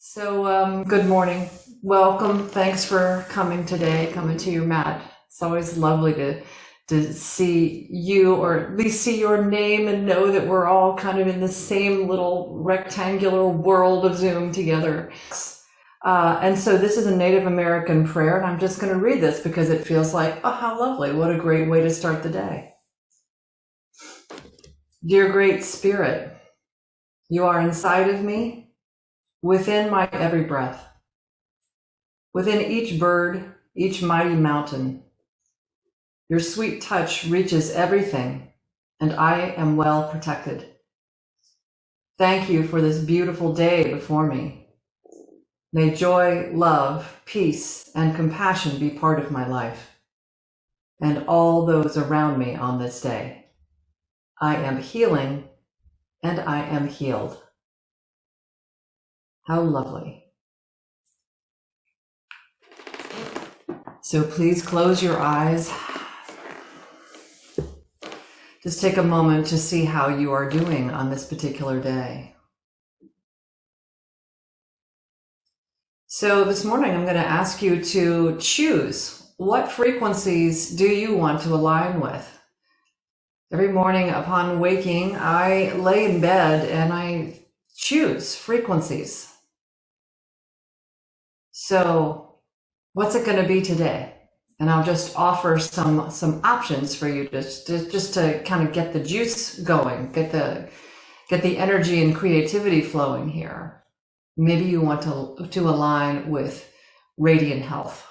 Good morning. Welcome. Thanks for coming today, coming to your mat. It's always lovely to see you, or at least see your name and know that we're all kind of in the same little rectangular world of Zoom together. And so this is a Native American prayer, and I'm just going to read this because it feels like, oh, how lovely. What a great way to start the day. Dear Great Spirit, you are inside of me, within my every breath, within each bird, each mighty mountain. Your sweet touch reaches everything, and I am well protected. Thank you for this beautiful day before me. May joy, love, peace, and compassion be part of my life, and all those around me on this day. I am healing, and I am healed. How lovely. So please close your eyes. Just take a moment to see how you are doing on this particular day. So this morning, I'm going to ask you to choose what frequencies do you want to align with. Every morning upon waking, I lay in bed and I choose frequencies. So what's it going to be today? And I'll just offer some options for you just to kind of get the juice going, get the energy and creativity flowing here. Maybe you want to align with radiant health.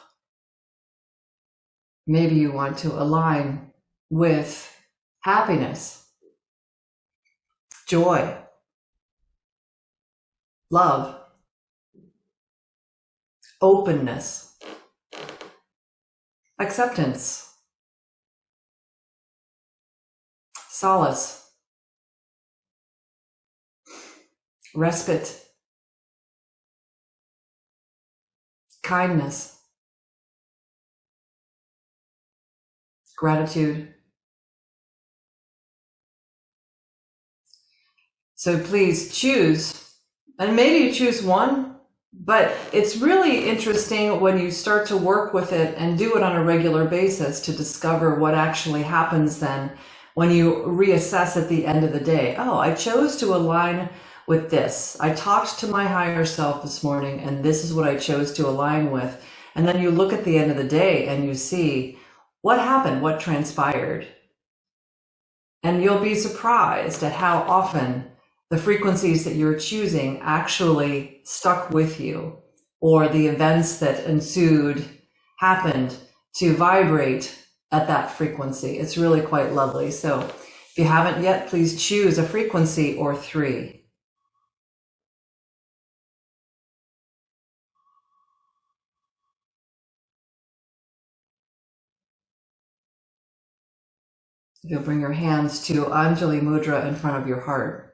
Maybe you want to align with happiness, joy, love, openness, acceptance, solace, respite, kindness, gratitude. So please choose, and maybe you choose one, but it's really interesting when you start to work with it and do it on a regular basis to discover what actually happens then when you reassess at the end of the day. Oh, I chose to align with this. I talked to my higher self this morning, and this is what I chose to align with. And then you look at the end of the day and you see what happened, what transpired. And you'll be surprised at how often the frequencies that you're choosing actually stuck with you, or the events that ensued happened to vibrate at that frequency. It's really quite lovely. So if you haven't yet, please choose a frequency or three. You'll bring your hands to Anjali Mudra in front of your heart.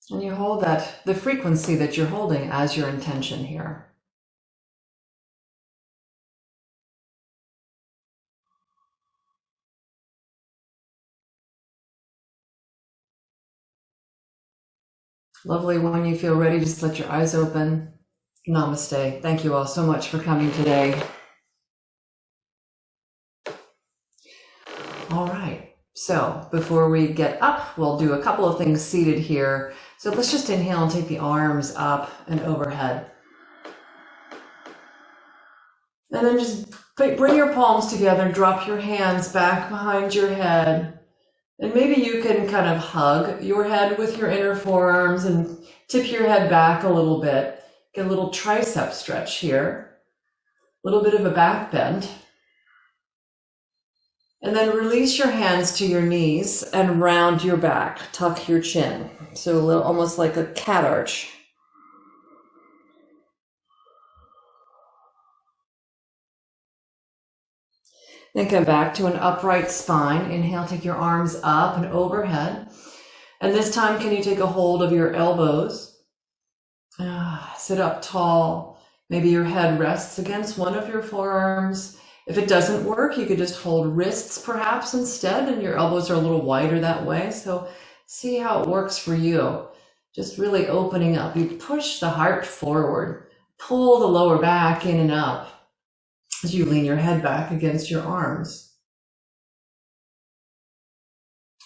And you hold the frequency that you're holding as your intention here. Lovely. When you feel ready, just let your eyes open. Namaste. Thank you all so much for coming today. All right. So before we get up, we'll do a couple of things seated here. So let's just inhale and take the arms up and overhead. And then just bring your palms together, drop your hands back behind your head. And maybe you can kind of hug your head with your inner forearms and tip your head back a little bit. Get a little tricep stretch here. A little bit of a back bend. And then release your hands to your knees and round your back. Tuck your chin. So a little, almost like a cat arch. Then come back to an upright spine. Inhale, take your arms up and overhead. And this time, can you take a hold of your elbows? Sit up tall. Maybe your head rests against one of your forearms. If it doesn't work, you could just hold wrists perhaps instead, and your elbows are a little wider that way. So see how it works for you. Just really opening up. You push the heart forward, pull the lower back in and up as you lean your head back against your arms.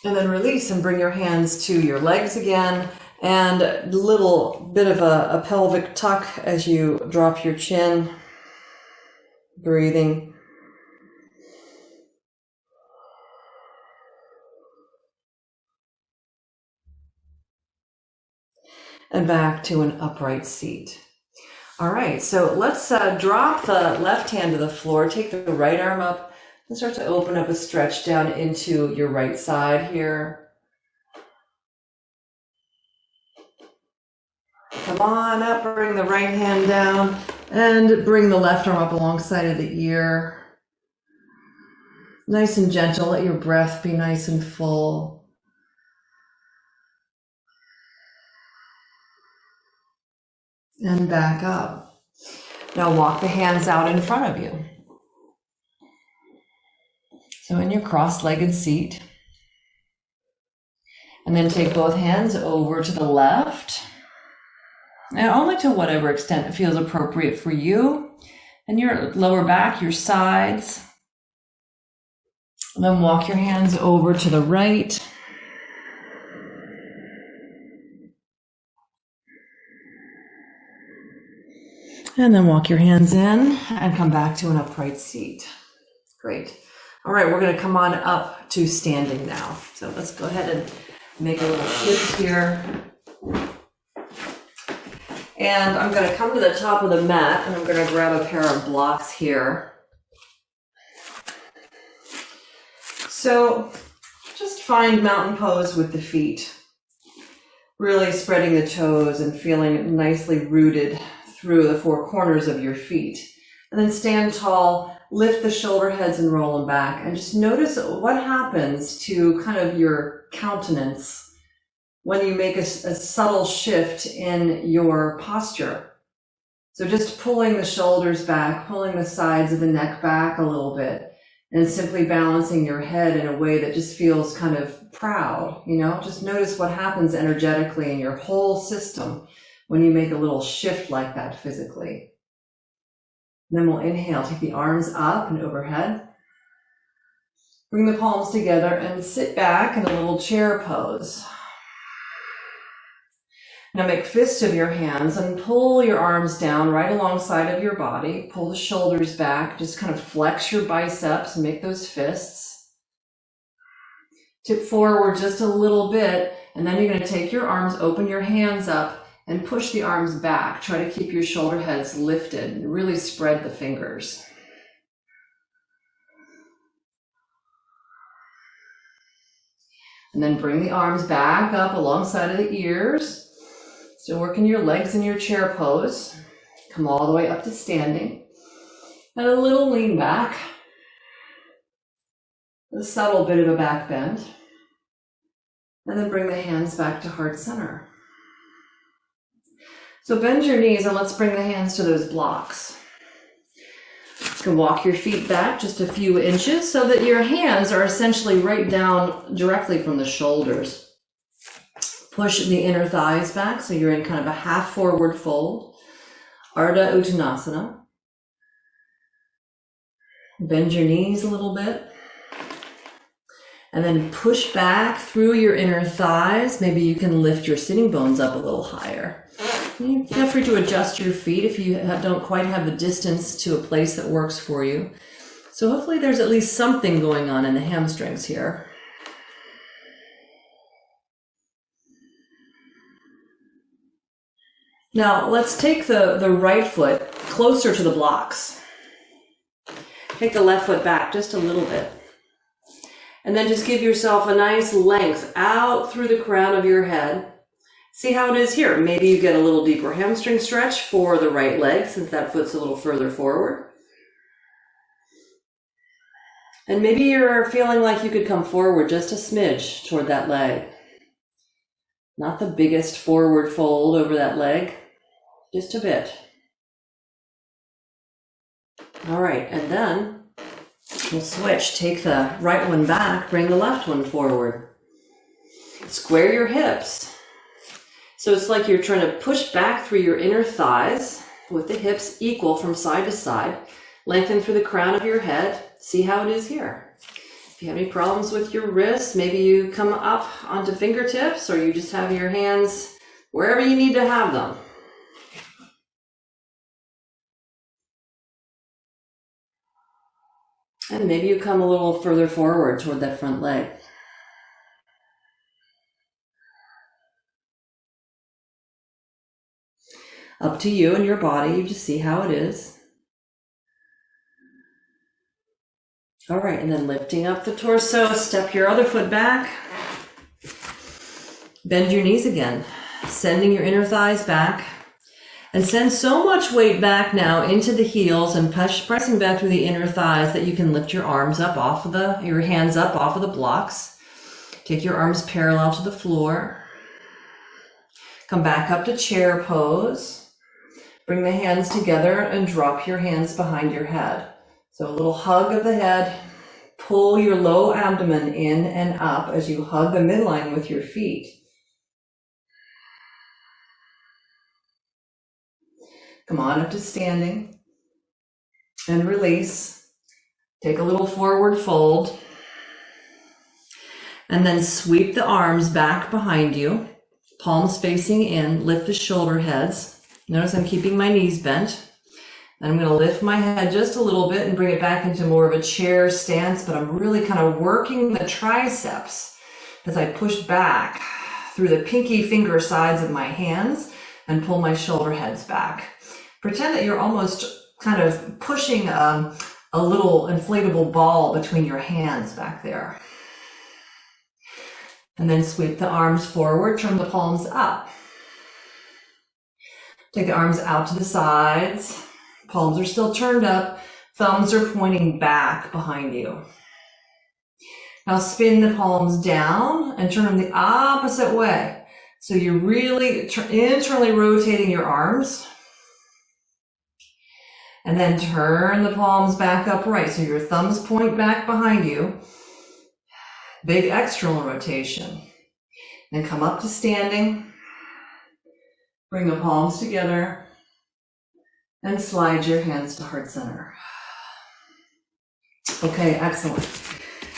And then release and bring your hands to your legs again. And a little bit of a pelvic tuck as you drop your chin, breathing. And back to an upright seat. All right, so let's drop the left hand to the floor, take the right arm up, and start to open up a stretch down into your right side here. Come on up, bring the right hand down, and bring the left arm up alongside of the ear. Nice and gentle, let your breath be nice and full. And back up. Now walk the hands out in front of you. So in your cross-legged seat. And then take both hands over to the left. And only to whatever extent it feels appropriate for you. And your lower back, your sides. And then walk your hands over to the right. And then walk your hands in and come back to an upright seat. Great. All right, we're going to come on up to standing now. So let's go ahead and make a little shift here. And I'm going to come to the top of the mat and I'm going to grab a pair of blocks here. So just find mountain pose with the feet. Really spreading the toes and feeling nicely rooted through the four corners of your feet. And then stand tall, lift the shoulder heads and roll them back. And just notice what happens to kind of your countenance when you make a subtle shift in your posture. So just pulling the shoulders back, pulling the sides of the neck back a little bit, and simply balancing your head in a way that just feels kind of proud, you know? Just notice what happens energetically in your whole system when you make a little shift like that physically. And then we'll inhale, take the arms up and overhead. Bring the palms together and sit back in a little chair pose. Now make fists of your hands and pull your arms down right alongside of your body. Pull the shoulders back, just kind of flex your biceps and make those fists. Tip forward just a little bit, and then you're going to take your arms, open your hands up, and push the arms back. Try to keep your shoulder heads lifted and really spread the fingers. And then bring the arms back up alongside of the ears. Still working your legs in your chair pose. Come all the way up to standing. And a little lean back. A subtle bit of a back bend. And then bring the hands back to heart center. So bend your knees and let's bring the hands to those blocks. You can walk your feet back just a few inches so that your hands are essentially right down directly from the shoulders. Push the inner thighs back so you're in kind of a half forward fold. Ardha Uttanasana. Bend your knees a little bit. And then push back through your inner thighs. Maybe you can lift your sitting bones up a little higher. Feel free to adjust your feet if you don't quite have the distance to a place that works for you. So hopefully there's at least something going on in the hamstrings here. Now let's take the right foot closer to the blocks. Take the left foot back just a little bit. And then just give yourself a nice length out through the crown of your head. See how it is here. Maybe you get a little deeper hamstring stretch for the right leg since that foot's a little further forward. And maybe you're feeling like you could come forward just a smidge toward that leg. Not the biggest forward fold over that leg, just a bit. All right, and then we'll switch. Take the right one back, bring the left one forward. Square your hips. So it's like you're trying to push back through your inner thighs with the hips equal from side to side. Lengthen through the crown of your head. See how it is here. If you have any problems with your wrists, maybe you come up onto fingertips, or you just have your hands wherever you need to have them. And maybe you come a little further forward toward that front leg. Up to you and your body, you just see how it is. All right, and then lifting up the torso, step your other foot back. Bend your knees again, sending your inner thighs back. And send so much weight back now into the heels and pressing back through the inner thighs that you can lift your arms up off of your hands up off of the blocks. Take your arms parallel to the floor. Come back up to chair pose. Bring the hands together and drop your hands behind your head. So a little hug of the head. Pull your low abdomen in and up as you hug the midline with your feet. Come on up to standing and release. Take a little forward fold and then sweep the arms back behind you, palms facing in, lift the shoulder heads. Notice I'm keeping my knees bent. And I'm going to lift my head just a little bit and bring it back into more of a chair stance, but I'm really kind of working the triceps as I push back through the pinky finger sides of my hands and pull my shoulder heads back. Pretend that you're almost kind of pushing a little inflatable ball between your hands back there. And then sweep the arms forward, turn the palms up. Take the arms out to the sides. Palms are still turned up. Thumbs are pointing back behind you. Now spin the palms down and turn them the opposite way. So you're really internally rotating your arms. And then turn the palms back upright. So your thumbs point back behind you. Big external rotation. Then come up to standing. Bring the palms together. And slide your hands to heart center. Okay, excellent.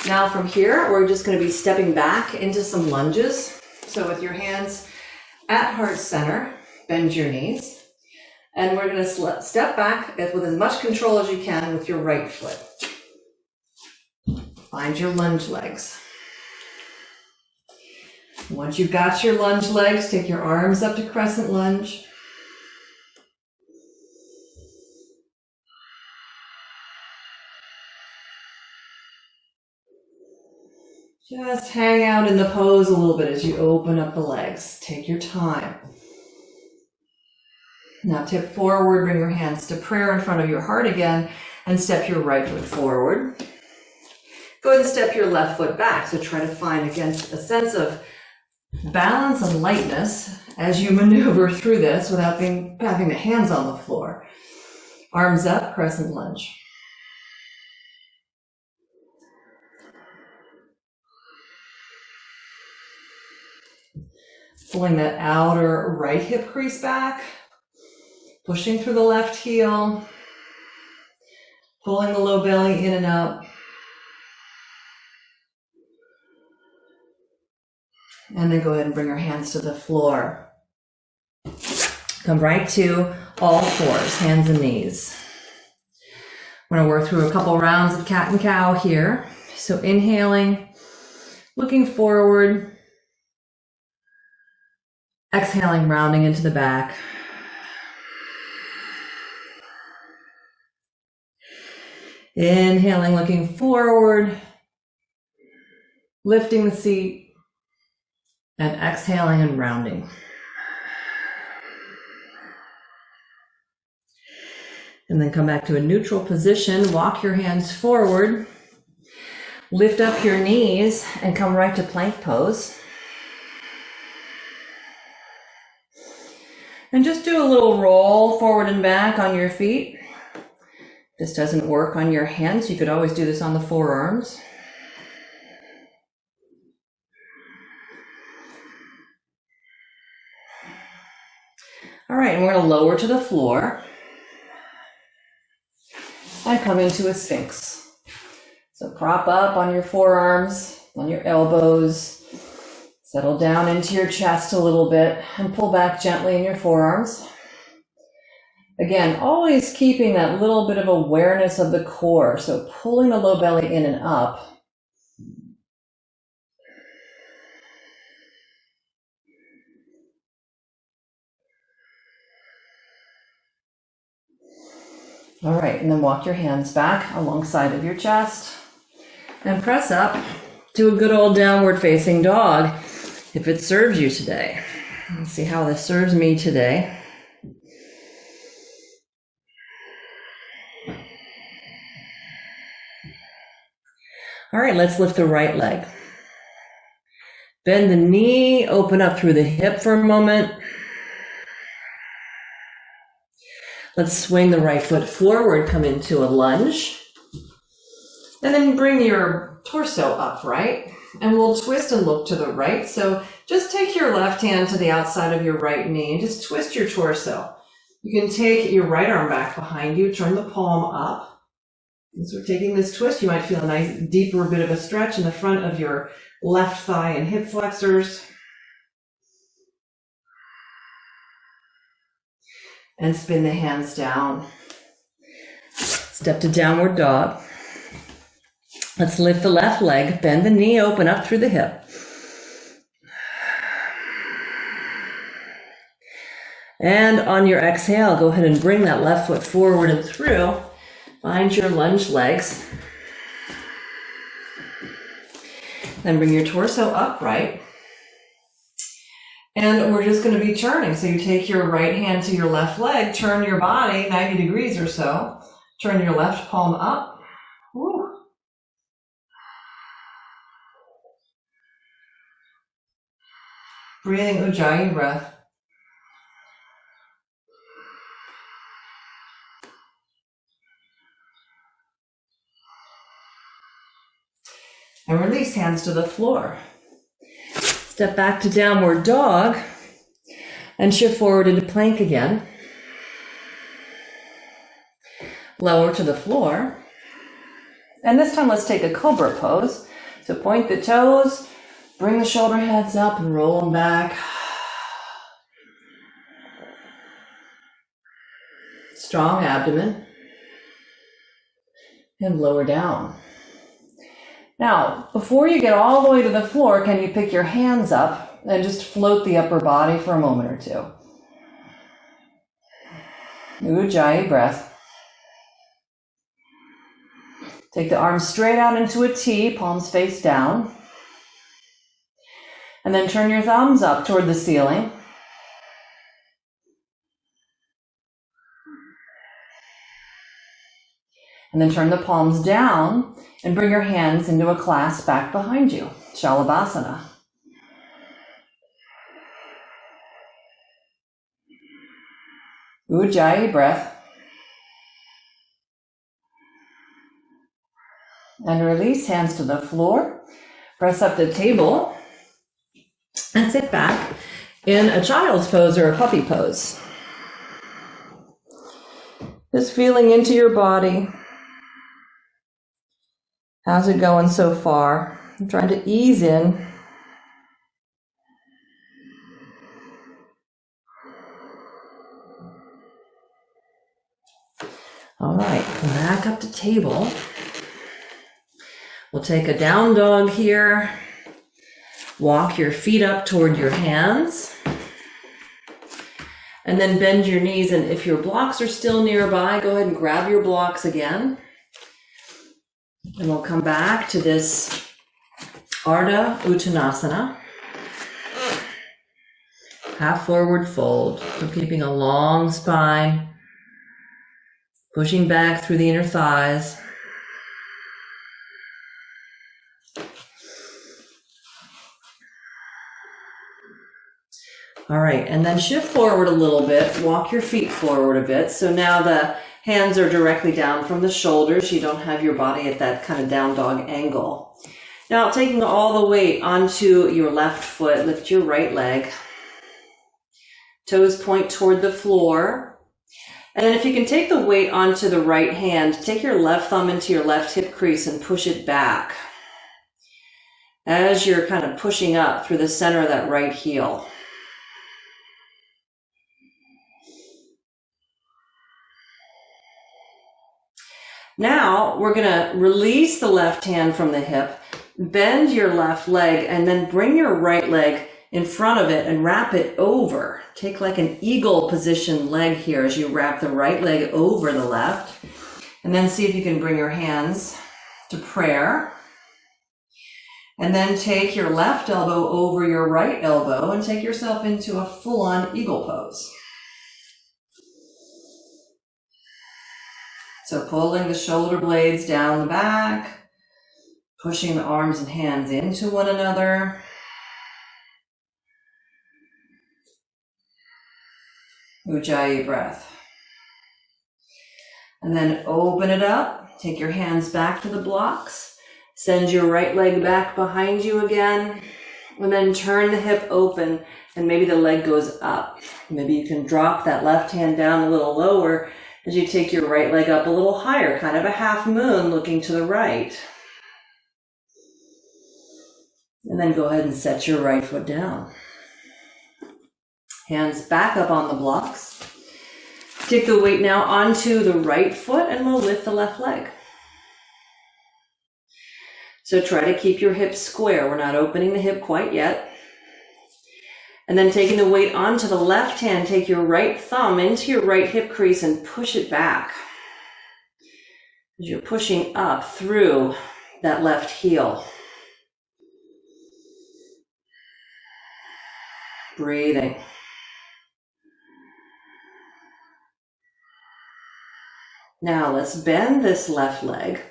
Now from here, we're just going to be stepping back into some lunges. So with your hands at heart center, bend your knees. And we're going to step back with as much control as you can with your right foot. Find your lunge legs. Once you've got your lunge legs, take your arms up to crescent lunge. Just hang out in the pose a little bit as you open up the legs. Take your time. Now tip forward, bring your hands to prayer in front of your heart again, and step your right foot forward. Go ahead and step your left foot back. So try to find, again, a sense of balance and lightness as you maneuver through this without having the hands on the floor. Arms up, crescent lunge. Pulling that outer right hip crease back. Pushing through the left heel, pulling the low belly in and up. And then go ahead and bring your hands to the floor. Come right to all fours, hands and knees. We're going to work through a couple rounds of cat and cow here. So inhaling, looking forward, exhaling, rounding into the back. Inhaling, looking forward, lifting the seat, and exhaling and rounding. And then come back to a neutral position, walk your hands forward, lift up your knees, and come right to plank pose. And just do a little roll forward and back on your feet. This doesn't work on your hands. You could always do this on the forearms. All right, and we're going to lower to the floor and come into a Sphinx. So prop up on your forearms, on your elbows, settle down into your chest a little bit and pull back gently in your forearms. Again, always keeping that little bit of awareness of the core, so pulling the low belly in and up. All right, and then walk your hands back alongside of your chest and press up to a good old downward facing dog if it serves you today. Let's see how this serves me today. All right, let's lift the right leg. Bend the knee, open up through the hip for a moment. Let's swing the right foot forward, come into a lunge. And then bring your torso upright. And we'll twist and look to the right. So just take your left hand to the outside of your right knee and just twist your torso. You can take your right arm back behind you, turn the palm up. As we're taking this twist, you might feel a nice deeper bit of a stretch in the front of your left thigh and hip flexors. And spin the hands down. Step to downward dog. Let's lift the left leg, bend the knee, open up through the hip. And on your exhale, go ahead and bring that left foot forward and through. Find your lunge legs. Then bring your torso upright. And we're just going to be turning. So you take your right hand to your left leg, turn your body 90 degrees or so, turn your left palm up. Woo. Breathing Ujjayi breath. And release hands to the floor. Step back to downward dog and shift forward into plank again. Lower to the floor. And this time let's take a cobra pose. So point the toes, bring the shoulder heads up and roll them back. Strong abdomen. And lower down. Now, before you get all the way to the floor, can you pick your hands up and just float the upper body for a moment or two? Ujjayi breath. Take the arms straight out into a T, palms face down. And then turn your thumbs up toward the ceiling. And then turn the palms down and bring your hands into a clasp back behind you, Shalabhasana. Ujjayi breath. And release hands to the floor. Press up the table and sit back in a child's pose or a puppy pose. Just feeling into your body. How's it going so far? I'm trying to ease in. All right, come back up to table. We'll take a down dog here. Walk your feet up toward your hands. And then bend your knees, and if your blocks are still nearby, go ahead and grab your blocks again. And we'll come back to this Ardha Uttanasana. Half forward fold. So keeping a long spine. Pushing back through the inner thighs. All right, and then shift forward a little bit. Walk your feet forward a bit. So now the Hands are directly down from the shoulders. You don't have your body at that kind of down dog angle. Now, taking all the weight onto your left foot, lift your right leg. Toes point toward the floor. And then if you can take the weight onto the right hand, take your left thumb into your left hip crease and push it back as you're kind of pushing up through the center of that right heel. Now we're going to release the left hand from the hip, bend your left leg, and then bring your right leg in front of it and wrap it over. Take like an eagle position leg here as you wrap the right leg over the left. And then see if you can bring your hands to prayer. And then take your left elbow over your right elbow and take yourself into a full-on eagle pose. So pulling the shoulder blades down the back, pushing the arms and hands into one another. Ujjayi breath. And then open it up. Take your hands back to the blocks. Send your right leg back behind you again. And then turn the hip open and maybe the leg goes up. Maybe you can drop that left hand down a little lower as you take your right leg up a little higher, kind of a half moon looking to the right. And then go ahead and set your right foot down. Hands back up on the blocks. Take the weight now onto the right foot and we'll lift the left leg. So try to keep your hips square. We're not opening the hip quite yet. And then taking the weight onto the left hand, take your right thumb into your right hip crease and push it back. As you're pushing up through that left heel. Breathing. Now let's bend this left leg.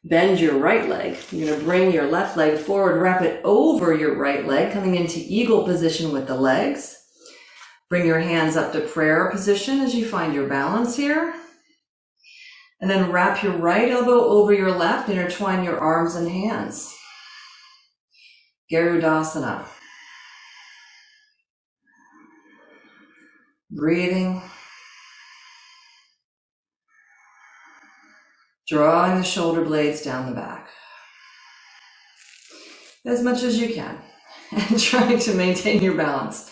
Bend your right leg. You're going to bring your left leg forward, wrap it over your right leg, coming into eagle position with the legs. Bring your hands up to prayer position as you find your balance here. And then wrap your right elbow over your left, intertwine your arms and hands. Garudasana. Breathing. Drawing the shoulder blades down the back as much as you can and trying to maintain your balance.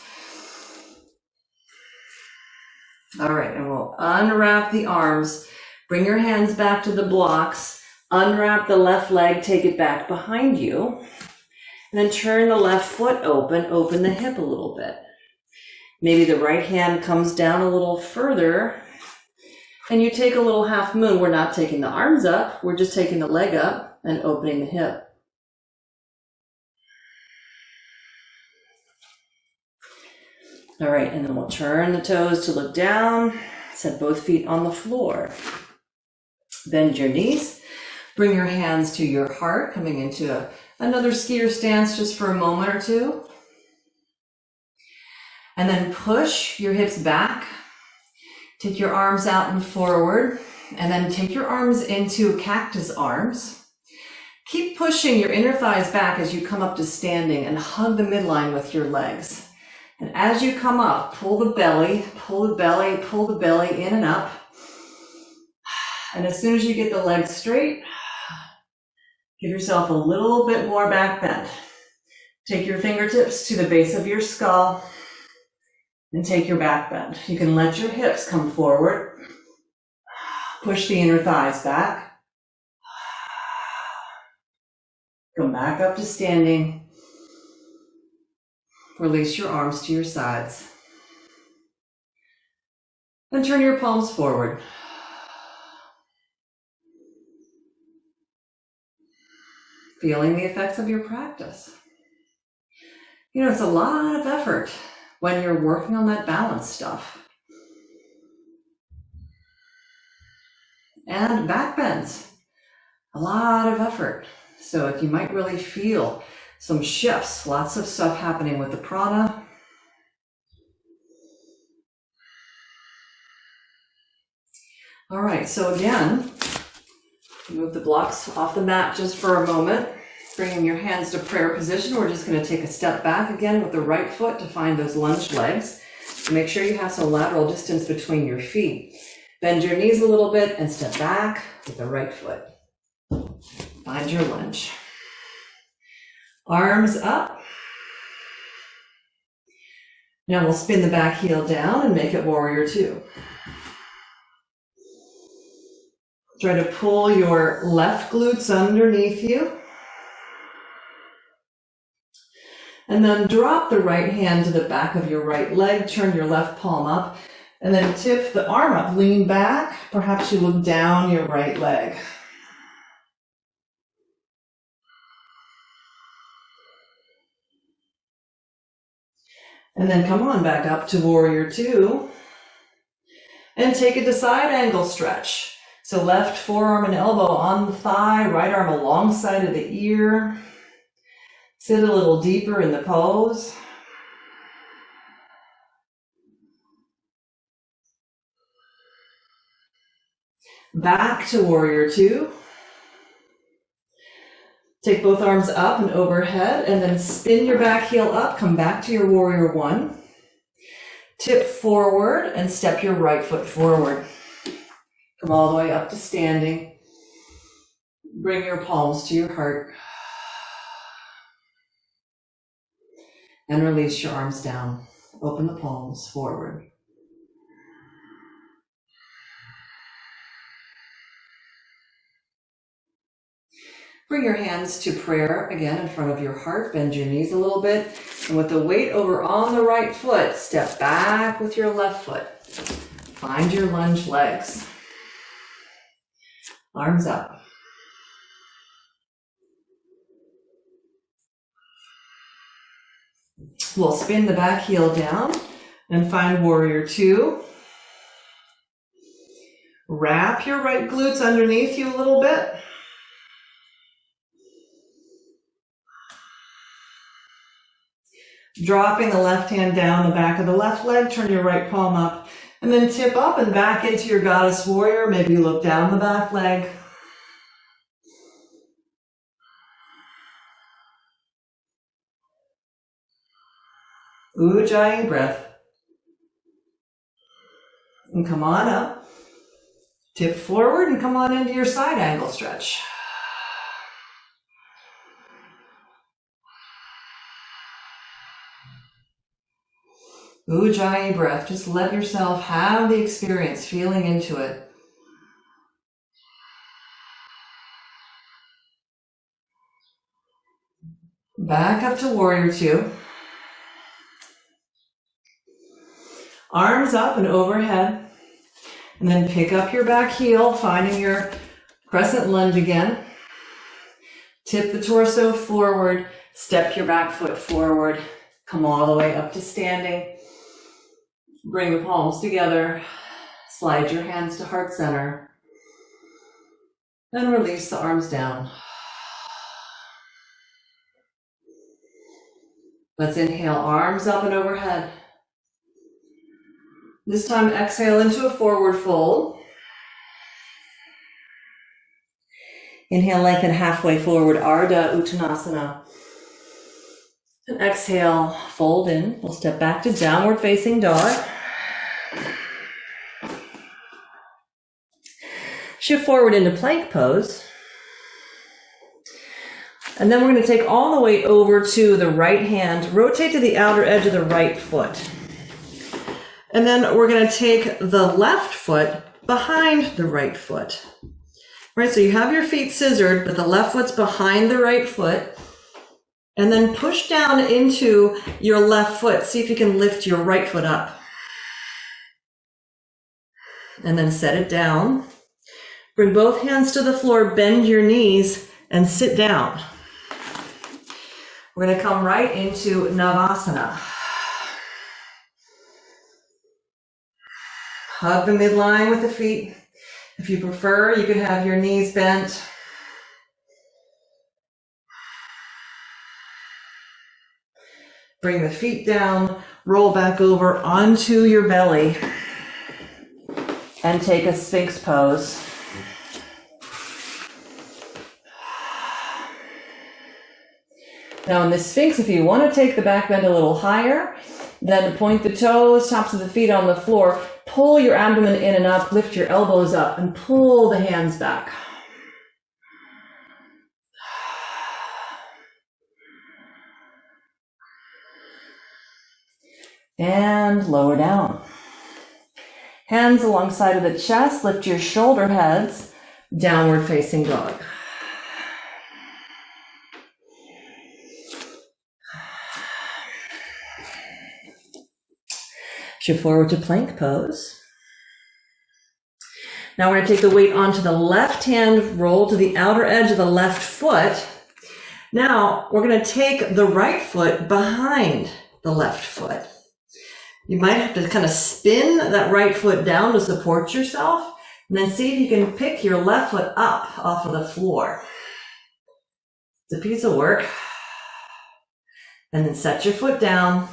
All right, and we'll unwrap the arms. Bring your hands back to the blocks. Unwrap the left leg, take it back behind you. And then turn the left foot open, open the hip a little bit. Maybe the right hand comes down a little further. And you take a little half moon. We're not taking the arms up. We're just taking the leg up and opening the hip. All right, and then we'll turn the toes to look down. Set both feet on the floor. Bend your knees. Bring your hands to your heart, coming into another skier stance just for a moment or two. And then push your hips back. Take your arms out and forward, and then take your arms into cactus arms. Keep pushing your inner thighs back as you come up to standing and hug the midline with your legs. And as you come up, pull the belly, pull the belly, pull the belly in and up. And as soon as you get the legs straight, give yourself a little bit more back bend. Take your fingertips to the base of your skull. And take your back bend. You can let your hips come forward. Push the inner thighs back. Come back up to standing. Release your arms to your sides. Then turn your palms forward. Feeling the effects of your practice. You know, it's a lot of effort when you're working on that balance stuff. And back bends, a lot of effort. So you might really feel some shifts, lots of stuff happening with the prana. All right, so again, move the blocks off the mat just for a moment. Bringing your hands to prayer position. We're just going to take a step back again with the right foot to find those lunge legs. So make sure you have some lateral distance between your feet. Bend your knees a little bit and step back with the right foot. Find your lunge. Arms up. Now we'll spin the back heel down and make it warrior two. Try to pull your left glutes underneath you. And then drop the right hand to the back of your right leg, turn your left palm up, and then tip the arm up, lean back. Perhaps you look down your right leg. And then come on back up to warrior two. And take it to side angle stretch. So left forearm and elbow on the thigh, right arm alongside of the ear. Sit a little deeper in the pose. Back to warrior two. Take both arms up and overhead, and then spin your back heel up. Come back to your warrior one. Tip forward and step your right foot forward. Come all the way up to standing. Bring your palms to your heart. And release your arms down. Open the palms forward. Bring your hands to prayer again in front of your heart. Bend your knees a little bit. And with the weight over on the right foot, step back with your left foot. Find your lunge legs. Arms up. We'll spin the back heel down and find warrior two. Wrap your right glutes underneath you a little bit. Dropping the left hand down the back of the left leg, turn your right palm up, and then tip up and back into your goddess warrior. Maybe you look down the back leg. Ujjayi breath. And come on up. Tip forward and come on into your side angle stretch. Ujjayi breath. Just let yourself have the experience, feeling into it. Back up to warrior two. Arms up and overhead. And then pick up your back heel, finding your crescent lunge again. Tip the torso forward, step your back foot forward. Come all the way up to standing. Bring the palms together. Slide your hands to heart center. And release the arms down. Let's inhale, arms up and overhead. This time exhale into a forward fold. Inhale, lengthen halfway forward, Ardha Uttanasana. And exhale, fold in. We'll step back to downward facing dog. Shift forward into plank pose. And then we're going to take all the way over to the right hand, rotate to the outer edge of the right foot. And then we're going to take the left foot behind the right foot. Right, so you have your feet scissored, but the left foot's behind the right foot. And then push down into your left foot. See if you can lift your right foot up. And then set it down. Bring both hands to the floor, bend your knees, and sit down. We're going to come right into Navasana. Hug the midline with the feet. If you prefer, you could have your knees bent. Bring the feet down, roll back over onto your belly. and take a Sphinx pose. Now in the Sphinx, if you want to take the back bend a little higher, then point the toes, tops of the feet on the floor, pull your abdomen in and up, lift your elbows up, and pull the hands back. And lower down. Hands alongside of the chest, lift your shoulder heads, downward facing dog. Shift forward to plank pose. Now we're going to take the weight onto the left hand, roll to the outer edge of the left foot. Now we're going to take the right foot behind the left foot. You might have to kind of spin that right foot down to support yourself, and then see if you can pick your left foot up off of the floor. It's a piece of work. And then set your foot down,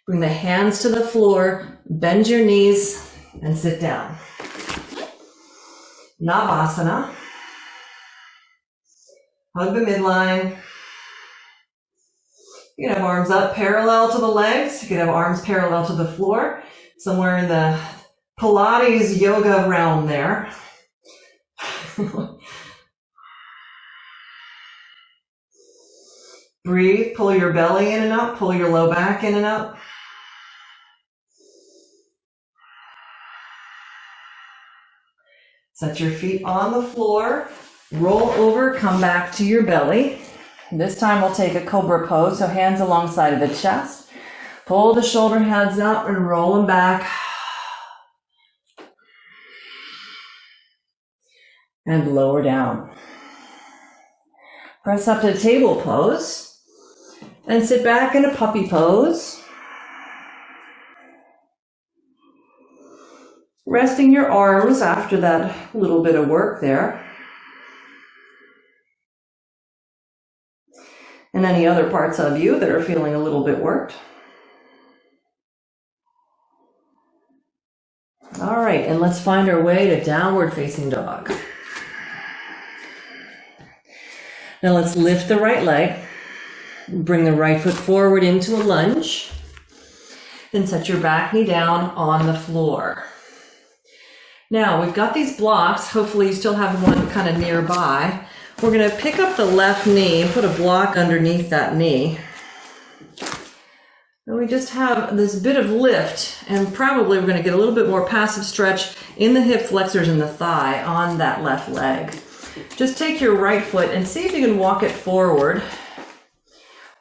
bring the hands to the floor, bend your knees, and sit down. Navasana. Hug the midline. You can have arms up parallel to the legs. You can have arms parallel to the floor, somewhere in the Pilates yoga realm there. Breathe, pull your belly in and up, pull your low back in and up. Set your feet on the floor, roll over, come back to your belly. This time we'll take a cobra pose, so hands alongside of the chest. Pull the shoulder heads up and roll them back. And lower down. Press up to table pose. And sit back in a puppy pose. Resting your arms after that little bit of work there. And any other parts of you that are feeling a little bit worked. All right, and let's find our way to downward facing dog. Now let's lift the right leg. Bring the right foot forward into a lunge. Then set your back knee down on the floor. Now we've got these blocks. Hopefully you still have one kind of nearby. We're going to pick up the left knee and put a block underneath that knee. And we just have this bit of lift, and probably we're going to get a little bit more passive stretch in the hip flexors and the thigh on that left leg. Just take your right foot and see if you can walk it forward.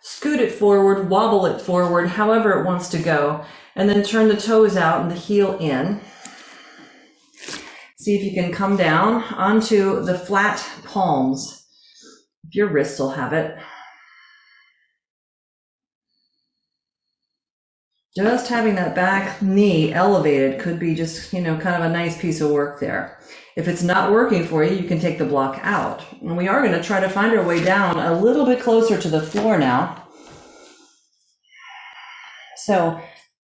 Scoot it forward, wobble it forward, however it wants to go, and then turn the toes out and the heel in. See if you can come down onto the flat palms. If your wrists will have it. Just having that back knee elevated could be just, kind of a nice piece of work there. If it's not working for you, you can take the block out. And we are going to try to find our way down a little bit closer to the floor now. So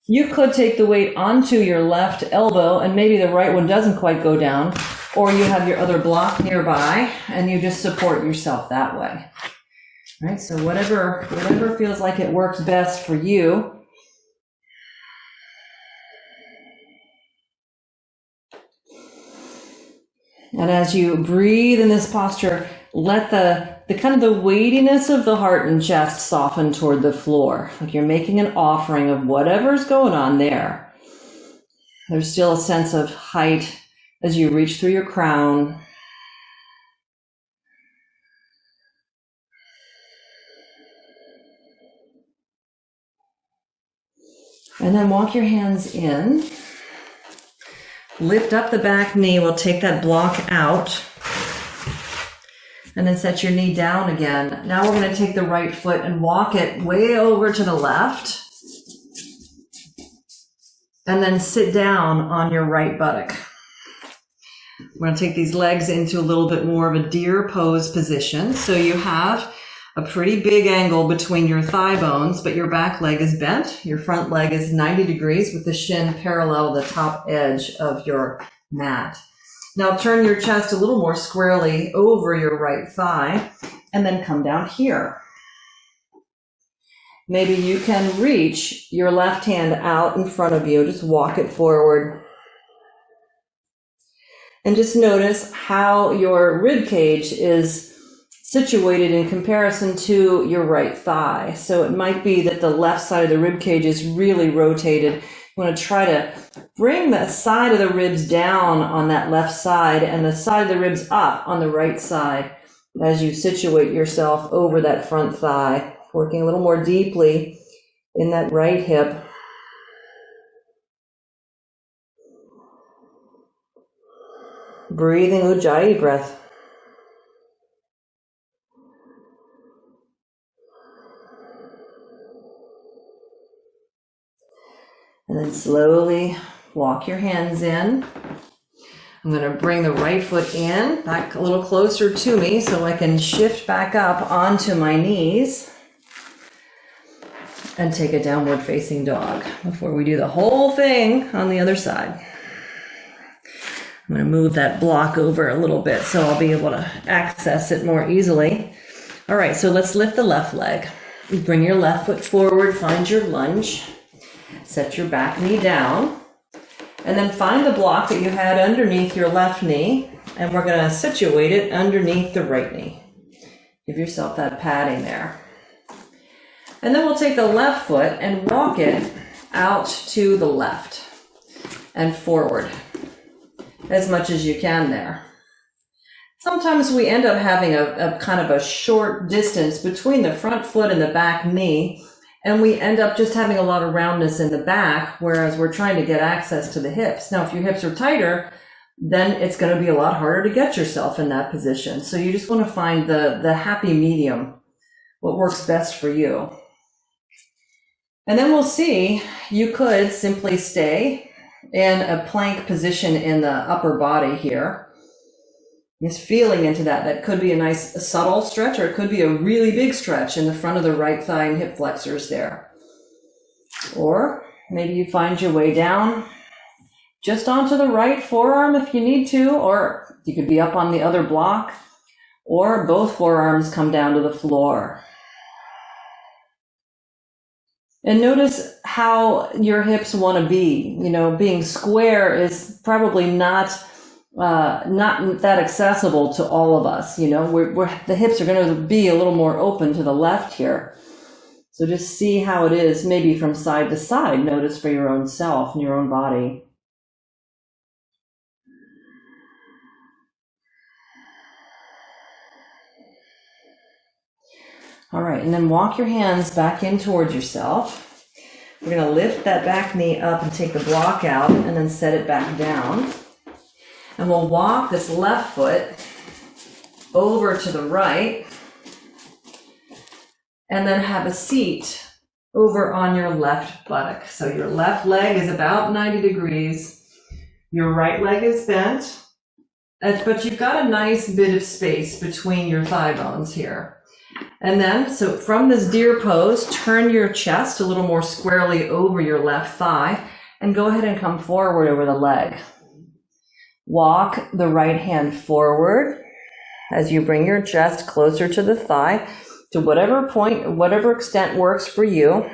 you could take the weight onto your left elbow, and maybe the right one doesn't quite go down, or you have your other block nearby and you just support yourself that way. All right, so whatever feels like it works best for you. And as you breathe in this posture, let the kind of the weightiness of the heart and chest soften toward the floor. Like you're making an offering of whatever's going on there. There's still a sense of height as you reach through your crown. And then walk your hands in. Lift up the back knee. We'll take that block out. And then set your knee down again. Now we're going to take the right foot and walk it way over to the left. And then sit down on your right buttock. We're going to take these legs into a little bit more of a deer pose position. So you have a pretty big angle between your thigh bones, but your back leg is bent. Your front leg is 90 degrees with the shin parallel to the top edge of your mat. Now turn your chest a little more squarely over your right thigh and then come down here. Maybe you can reach your left hand out in front of you. Just walk it forward. And just notice how your rib cage is situated in comparison to your right thigh. So it might be that the left side of the rib cage is really rotated. You want to try to bring the side of the ribs down on that left side and the side of the ribs up on the right side as you situate yourself over that front thigh, working a little more deeply in that right hip. Breathing Ujjayi breath. And then slowly walk your hands in. I'm going to bring the right foot in, back a little closer to me so I can shift back up onto my knees and take a downward facing dog before we do the whole thing on the other side. I'm going to move that block over a little bit so I'll be able to access it more easily. All right, so let's lift the left leg. Bring your left foot forward, find your lunge. Set your back knee down, and then find the block that you had underneath your left knee, and we're going to situate it underneath the right knee. Give yourself that padding there. And then we'll take the left foot and walk it out to the left and forward as much as you can there. Sometimes we end up having a kind of a short distance between the front foot and the back knee, and we end up just having a lot of roundness in the back, whereas we're trying to get access to the hips. Now, if your hips are tighter, then it's going to be a lot harder to get yourself in that position. So you just want to find the happy medium, what works best for you. And then we'll see, you could simply stay in a plank position in the upper body here. Just feeling into that. That could be a nice subtle stretch, or it could be a really big stretch in the front of the right thigh and hip flexors there. Or maybe you find your way down just onto the right forearm if you need to, or you could be up on the other block, or both forearms come down to the floor. And notice how your hips want to be. You know, being square is probably not that accessible to all of us. You know, the hips are going to be a little more open to the left here. So just see how it is, maybe from side to side. Notice for your own self and your own body. All right, and then walk your hands back in towards yourself. We're going to lift that back knee up and take the block out and then set it back down. And we'll walk this left foot over to the right and then have a seat over on your left buttock. So your left leg is about 90 degrees. Your right leg is bent, but you've got a nice bit of space between your thigh bones here. And then, so from this deer pose, turn your chest a little more squarely over your left thigh and go ahead and come forward over the leg. Walk the right hand forward as you bring your chest closer to the thigh to whatever point, whatever extent works for you.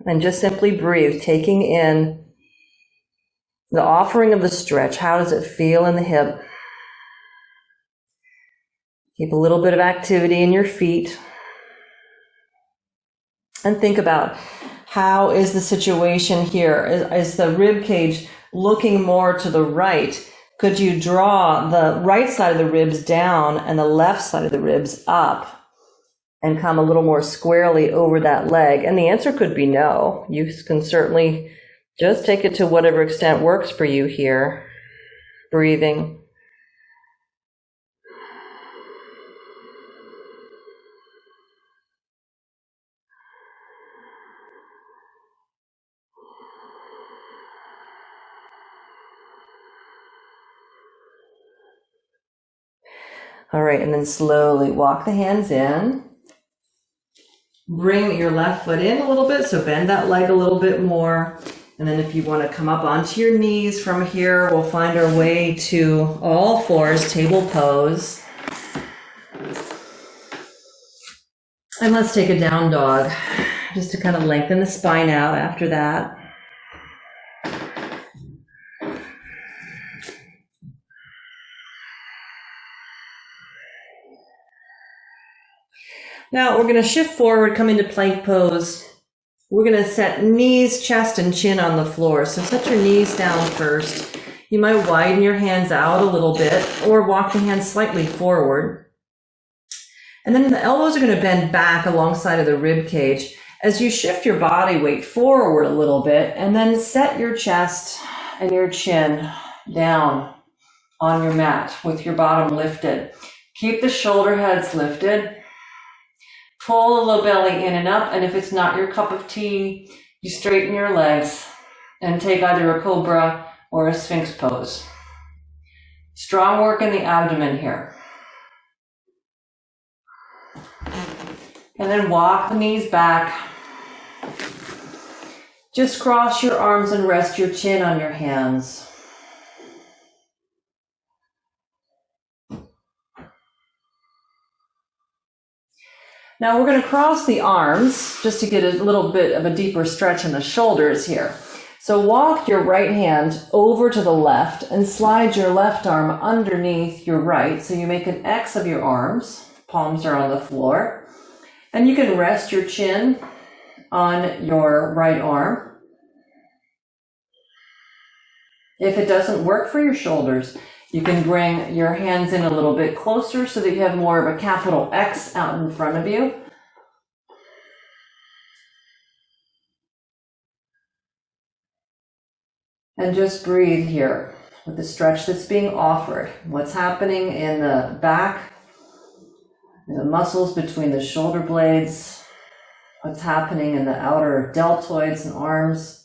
And just simply breathe, taking in the offering of the stretch. How does it feel in the hip? Keep a little bit of activity in your feet. And think about, how is the situation here? Is the rib cage looking more to the right? Could you draw the right side of the ribs down and the left side of the ribs up and come a little more squarely over that leg? And the answer could be no. You can certainly just take it to whatever extent works for you here. Breathing. All right, and then slowly walk the hands in. Bring your left foot in a little bit, so bend that leg a little bit more. And then if you want to come up onto your knees from here, we'll find our way to all fours, table pose. And let's take a down dog, just to kind of lengthen the spine out after that. Now we're going to shift forward, come into plank pose. We're going to set knees, chest, and chin on the floor. So set your knees down first. You might widen your hands out a little bit or walk the hands slightly forward. And then the elbows are going to bend back alongside of the rib cage as you shift your body weight forward a little bit, and then set your chest and your chin down on your mat with your bottom lifted. Keep the shoulder heads lifted. Pull the low belly in and up, and if it's not your cup of tea, you straighten your legs and take either a cobra or a sphinx pose. Strong work in the abdomen here. And then walk the knees back. Just cross your arms and rest your chin on your hands. Now we're going to cross the arms just to get a little bit of a deeper stretch in the shoulders here. So walk your right hand over to the left and slide your left arm underneath your right. So you make an X of your arms, palms are on the floor. And you can rest your chin on your right arm. If it doesn't work for your shoulders, you can bring your hands in a little bit closer so that you have more of a capital X out in front of you. And just breathe here with the stretch that's being offered. What's happening in the back, the muscles between the shoulder blades, what's happening in the outer deltoids and arms.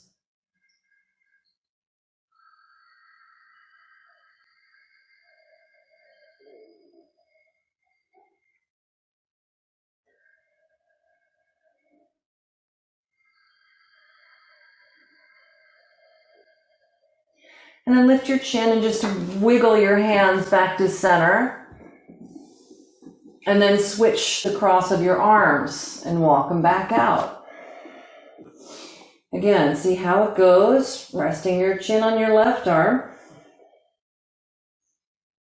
And then lift your chin and just wiggle your hands back to center. And then switch the cross of your arms and walk them back out. Again, see how it goes. Resting your chin on your left arm.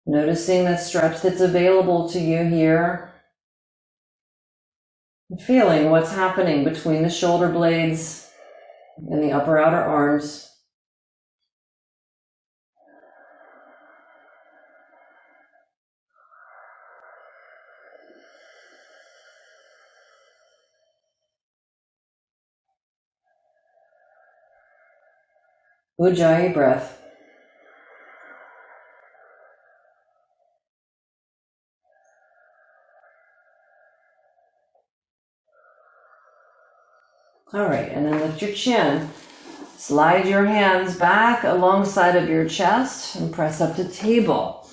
Noticing the stretch that's available to you here. And feeling what's happening between the shoulder blades and the upper outer arms. Ujjayi breath. All right, and then lift your chin. Slide your hands back alongside of your chest and press up to table.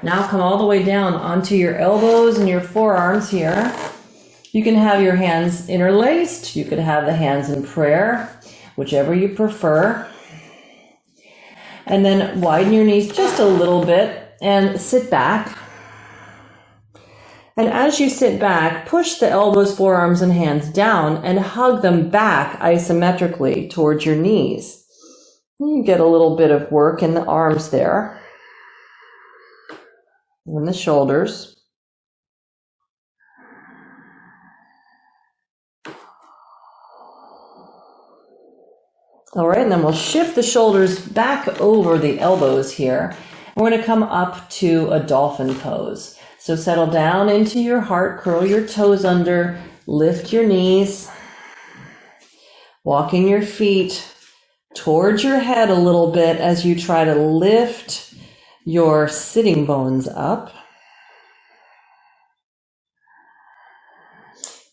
Now come all the way down onto your elbows and your forearms here. You can have your hands interlaced. You could have the hands in prayer, whichever you prefer. And then widen your knees just a little bit and sit back. And as you sit back, push the elbows, forearms, and hands down and hug them back isometrically towards your knees. You get a little bit of work in the arms there, and the shoulders. All right, and then we'll shift the shoulders back over the elbows here. We're going to come up to a dolphin pose. So settle down into your heart, curl your toes under, lift your knees, walking your feet towards your head a little bit as you try to lift your sitting bones up.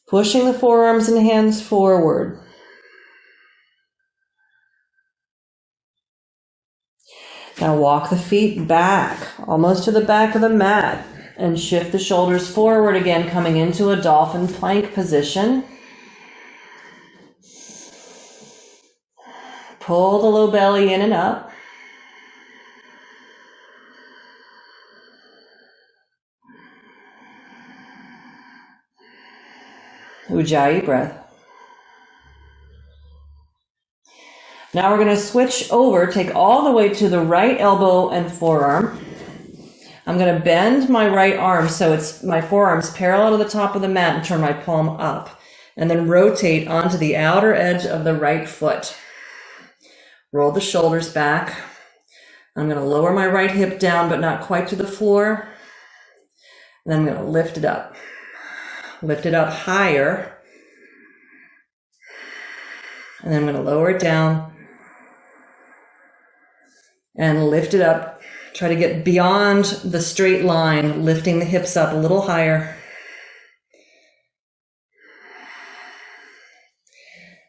Pushing the forearms and hands forward. Now walk the feet back, almost to the back of the mat, and shift the shoulders forward again, coming into a dolphin plank position. pull the low belly in and up. Ujjayi breath. Now we're going to switch over, take all the way to the right elbow and forearm. I'm going to bend my right arm so it's my forearm's parallel to the top of the mat and turn my palm up. And then rotate onto the outer edge of the right foot. Roll the shoulders back. I'm going to lower my right hip down, but not quite to the floor. And then I'm going to lift it up. Lift it up higher. And then I'm going to lower it down. And lift it up. Try to get beyond the straight line, lifting the hips up a little higher.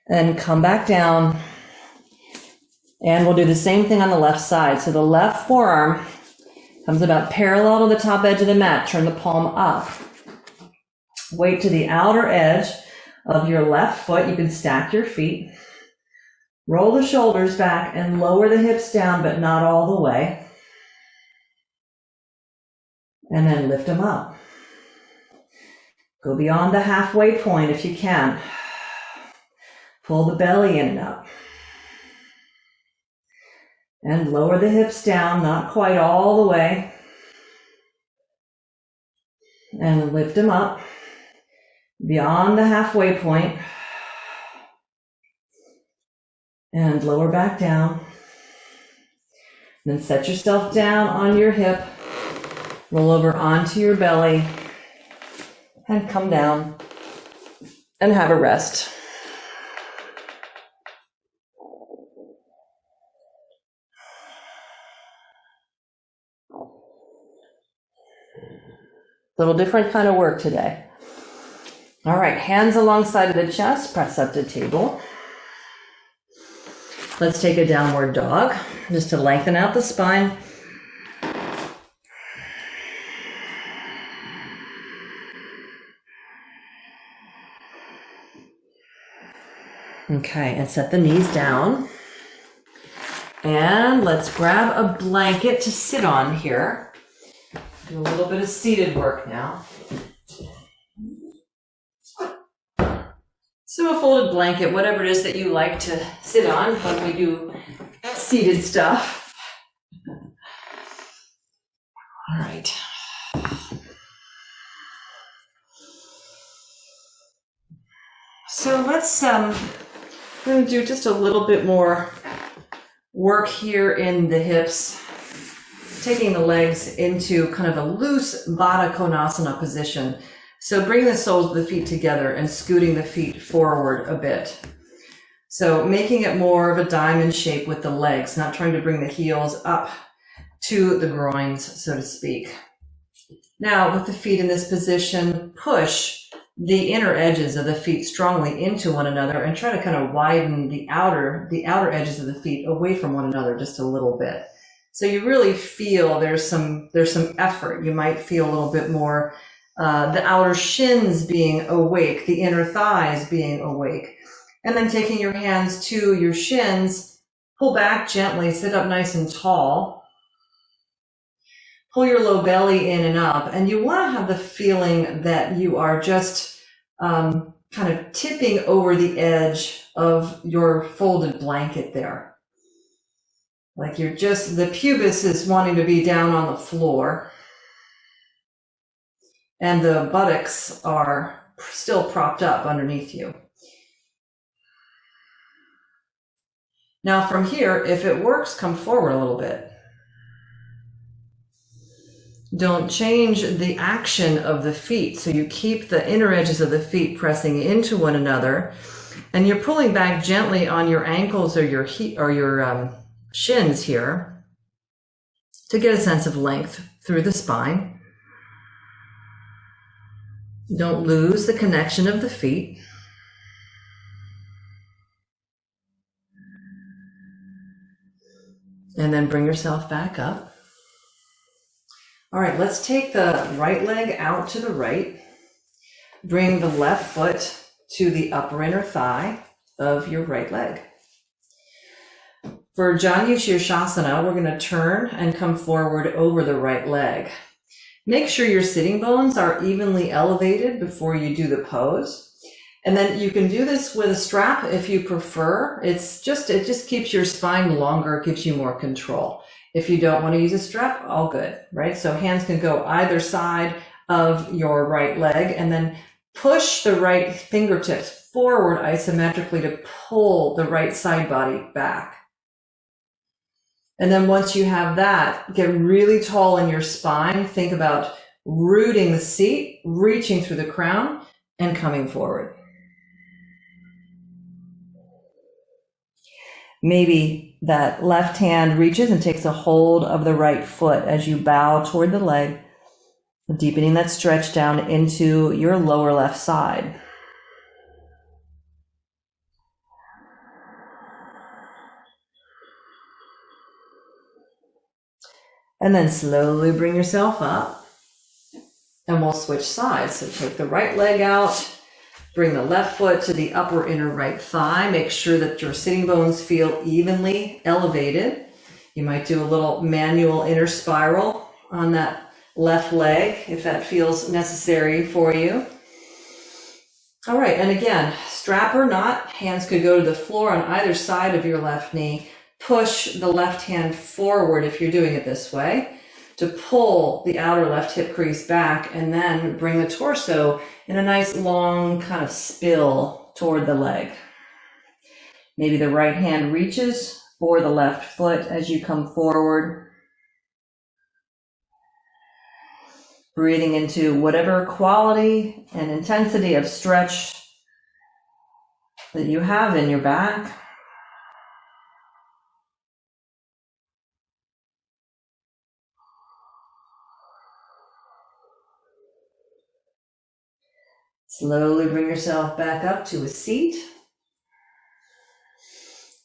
And come back down. And we'll do the same thing on the left side. So the left forearm comes about parallel to the top edge of the mat. Turn the palm up. Weight to the outer edge of your left foot. You can stack your feet. Roll the shoulders back and lower the hips down, but not all the way. And then lift them up. Go beyond the halfway point if you can. Pull the belly in and up. And lower the hips down, not quite all the way. And lift them up beyond the halfway point. And lower back down. Then set yourself down on your hip. Roll over onto your belly. And come down. And have a rest. Little different kind of work today. All right, hands alongside of the chest, press up to table. Let's take a downward dog, just to lengthen out the spine. Okay, and set the knees down. And let's grab a blanket to sit on here. Do a little bit of seated work now. So a folded blanket, whatever it is that you like to sit on when we do seated stuff. All right. So let's, we're going to do just a little bit more work here in the hips, taking the legs into kind of a loose Baddha Konasana position. So bring the soles of the feet together and scooting the feet forward a bit. So making it more of a diamond shape with the legs, not trying to bring the heels up to the groins, so to speak. Now, with the feet in this position, push the inner edges of the feet strongly into one another and try to kind of widen the outer edges of the feet away from one another just a little bit. So you really feel there's some effort. You might feel a little bit more the outer shins being awake, the inner thighs being awake. And then taking your hands to your shins, pull back gently, sit up nice and tall. Pull your low belly in and up. And you want to have the feeling that you are just kind of tipping over the edge of your folded blanket there. Like you're just, the pubis is wanting to be down on the floor. And the buttocks are still propped up underneath you. Now from here, if it works, come forward a little bit. Don't change the action of the feet. So you keep the inner edges of the feet pressing into one another, and you're pulling back gently on your ankles or your shins here to get a sense of length through the spine. Don't lose the connection of the feet. And then bring yourself back up. All right, let's take the right leg out to the right. Bring the left foot to the upper inner thigh of your right leg. For Janu Shirshasana, we're going to turn and come forward over the right leg. Make sure your sitting bones are evenly elevated before you do the pose. And then you can do this with a strap if you prefer. It just keeps your spine longer, gives you more control. If you don't want to use a strap, all good, right? So hands can go either side of your right leg and then push the right fingertips forward isometrically to pull the right side body back. And then once you have that, get really tall in your spine. Think about rooting the seat, reaching through the crown, and coming forward. Maybe that left hand reaches and takes a hold of the right foot as you bow toward the leg, deepening that stretch down into your lower left side. And then slowly bring yourself up, and we'll switch sides. So take the right leg out, bring the left foot to the upper inner right thigh. Make sure that your sitting bones feel evenly elevated. You might do a little manual inner spiral on that left leg if that feels necessary for you. All right, and again, strap or not, hands could go to the floor on either side of your left knee. Push the left hand forward if you're doing it this way to pull the outer left hip crease back, and then bring the torso in a nice long kind of spill toward the leg. Maybe the right hand reaches for the left foot as you come forward. Breathing into whatever quality and intensity of stretch that you have in your back. Slowly bring yourself back up to a seat.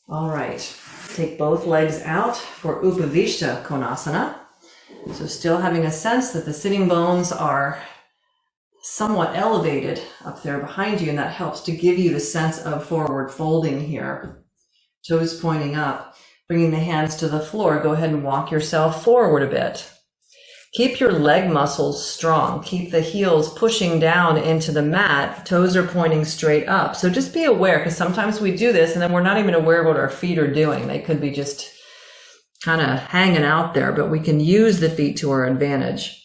All right, take both legs out for Upavishta Konasana. So still having a sense that the sitting bones are somewhat elevated up there behind you, and that helps to give you the sense of forward folding here. Toes pointing up, bringing the hands to the floor. Go ahead and walk yourself forward a bit. Keep your leg muscles strong. Keep the heels pushing down into the mat. Toes are pointing straight up. So just be aware, because sometimes we do this and then we're not even aware of what our feet are doing. They could be just kind of hanging out there, but we can use the feet to our advantage.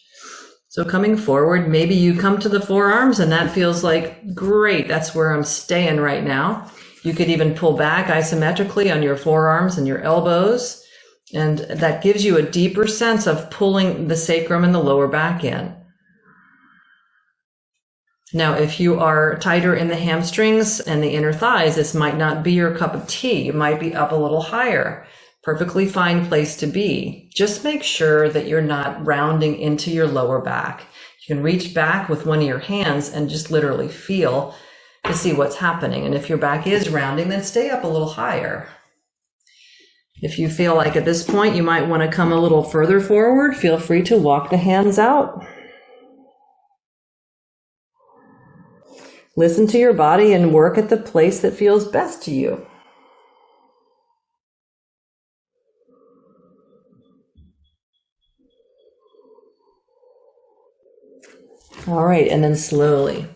So coming forward, maybe you come to the forearms and that feels like, great, that's where I'm staying right now. You could even pull back isometrically on your forearms and your elbows. And that gives you a deeper sense of pulling the sacrum and the lower back in. Now, if you are tighter in the hamstrings and the inner thighs, this might not be your cup of tea. You might be up a little higher. Perfectly fine place to be. Just make sure that you're not rounding into your lower back. You can reach back with one of your hands and just literally feel to see what's happening. And if your back is rounding, then stay up a little higher. If you feel like at this point you might want to come a little further forward, feel free to walk the hands out. Listen to your body and work at the place that feels best to you. All right, and then slowly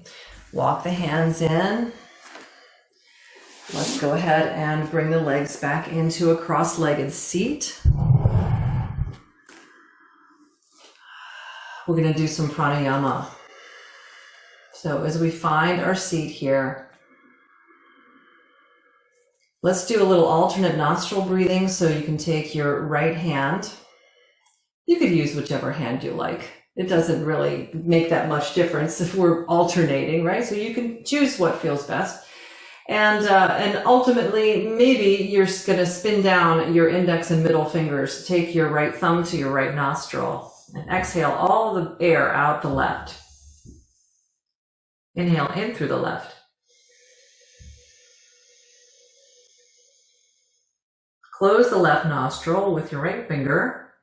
walk the hands in. Let's go ahead and bring the legs back into a cross-legged seat. We're going to do some pranayama. So as we find our seat here, let's do a little alternate nostril breathing. So you can take your right hand. You could use whichever hand you like. It doesn't really make that much difference if we're alternating, right? So you can choose what feels best. And ultimately, maybe you're going to spin down your index and middle fingers. Take your right thumb to your right nostril and exhale all the air out the left. Inhale in through the left. Close the left nostril with your right finger.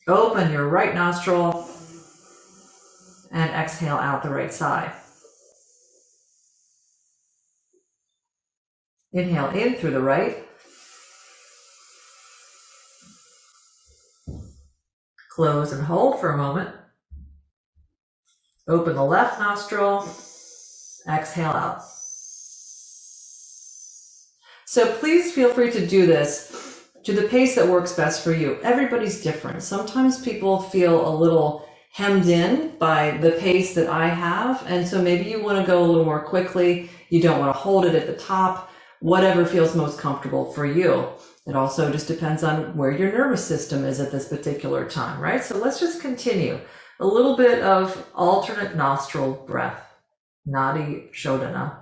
Open your right nostril and exhale out the right side. Inhale in through the right. Close and hold for a moment. Open the left nostril. Exhale out. So please feel free to do this to the pace that works best for you. Everybody's different. Sometimes people feel a little hemmed in by the pace that I have, and so maybe you want to go a little more quickly. You don't want to hold it at the top. Whatever feels most comfortable for you. It also just depends on where your nervous system is at this particular time, right? So let's just continue. A little bit of alternate nostril breath. Nadi Shodhana.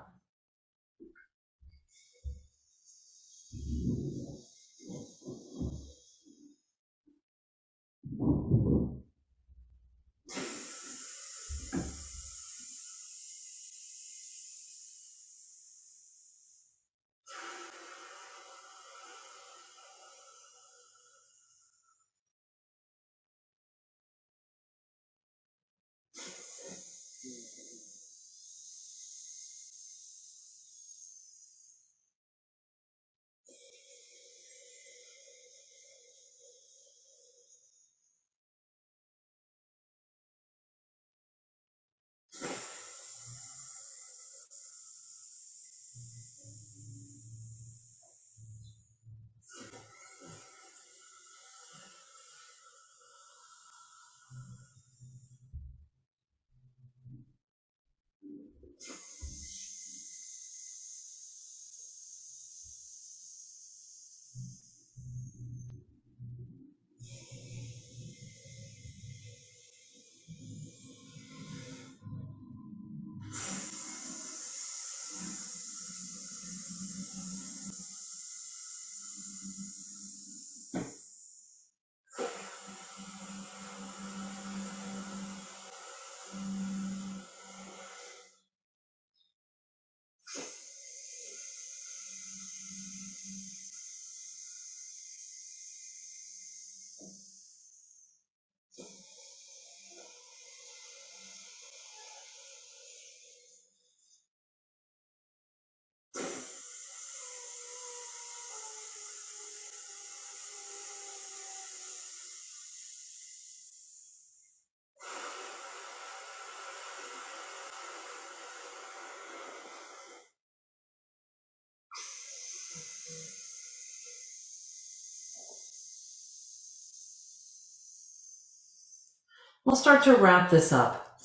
We'll start to wrap this up.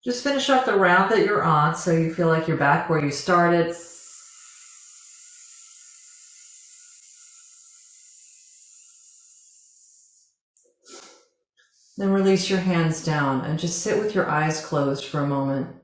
Just finish up the round that you're on so you feel like you're back where you started. Then release your hands down and just sit with your eyes closed for a moment.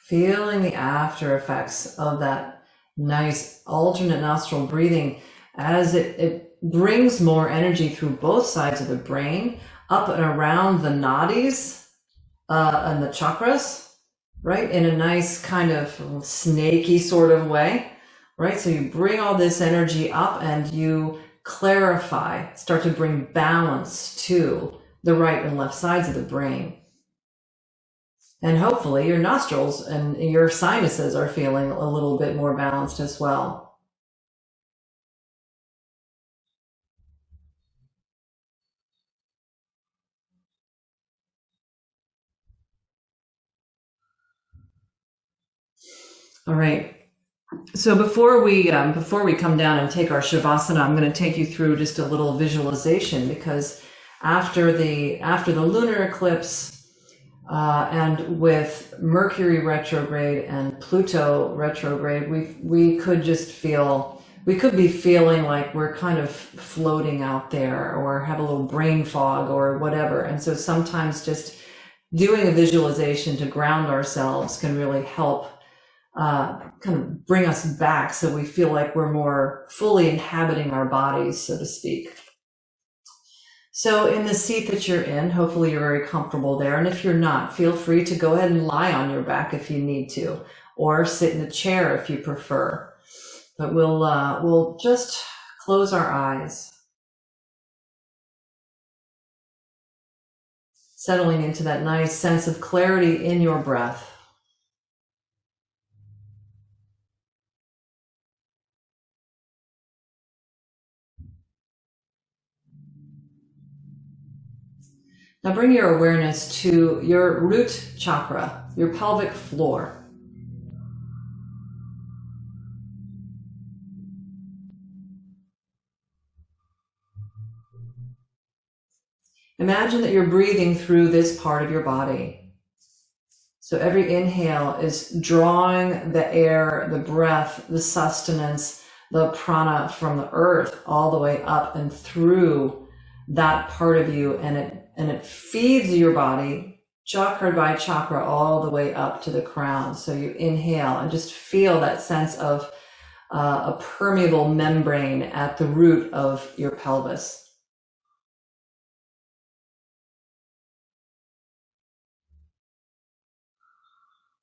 Feeling the after effects of that nice alternate nostril breathing as it brings more energy through both sides of the brain, up and around the nadis and the chakras, right? In a nice kind of snaky sort of way, right? So you bring all this energy up and you clarify, start to bring balance to the right and left sides of the brain. And hopefully your nostrils and your sinuses are feeling a little bit more balanced as well. All right. So before we come down and take our Shavasana, I'm going to take you through just a little visualization, because after the lunar eclipse, and with Mercury retrograde and Pluto retrograde, we could be feeling like we're kind of floating out there or have a little brain fog or whatever. And so sometimes just doing a visualization to ground ourselves can really help kind of bring us back so we feel like we're more fully inhabiting our bodies, so to speak. So in the seat that you're in, hopefully you're very comfortable there. And if you're not, feel free to go ahead and lie on your back if you need to, or sit in a chair if you prefer. But we'll just close our eyes. settling into that nice sense of clarity in your breath. Now bring your awareness to your root chakra, your pelvic floor. Imagine that you're breathing through this part of your body. So every inhale is drawing the air, the breath, the sustenance, the prana from the earth all the way up and through that part of you, and it feeds your body chakra by chakra all the way up to the crown. So you inhale and just feel that sense of a permeable membrane at the root of your pelvis.